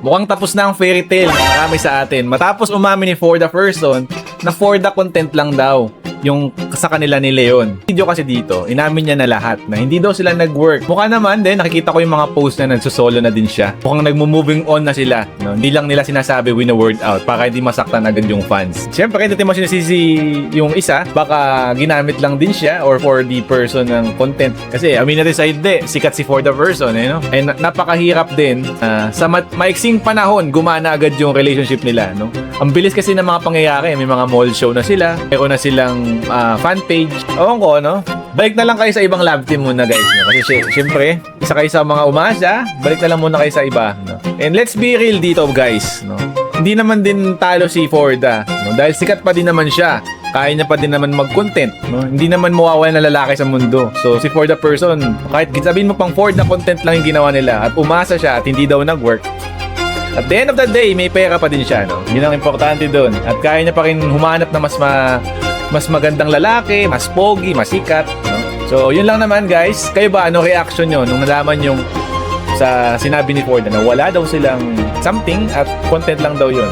Mukhang tapos na ang fairy tale marami sa atin. Matapos umamin ni For the Person na for the content lang daw yung sa kanila ni Leon. Video kasi dito, inamin niya na lahat na hindi daw sila nag-work. Mukha naman din, nakikita ko yung mga post na nagsosolo na din siya. Mukhang nagmo-moving on na sila. No? Hindi lang nila sinasabi win a word out para hindi masaktan agad yung fans. Siyempre, hindi mo sinisisi yung isa. Baka ginamit lang din siya or for the person ng content. Kasi, amin natin sa hindi, sikat si For the Person. No? And napakahirap din. Sa maiksing panahon, gumana agad yung relationship nila. No? Ang bilis kasi ng mga pangyayari. May mga mall show na sila. Meron na silang fan page. Ewan ko, no? Balik na lang kayo sa ibang lab team muna, guys. No? Kasi syempre, isa kayo sa mga umasa, balik na lang muna kayo sa iba. No? And let's be real dito, guys. No? Hindi naman din talo si Forda. No? Dahil sikat pa din naman siya. Kaya niya pa din naman mag-content. No? Hindi naman mawawala na lalaki sa mundo. So, si For the Person, kahit sabihin mo pang Ford na content lang yung ginawa nila at umasa siya at hindi daw nag-work, at the end of the day, may pera pa din siya, no? Yun ang importante doon. At kaya niya pa rin humanap na mas magandang lalaki, mas pogi, mas sikat, no? So, yun lang naman, guys. Kayo ba, ano reaction nyo nung nalaman yung sa sinabi ni Ford na wala daw silang something at content lang daw yun?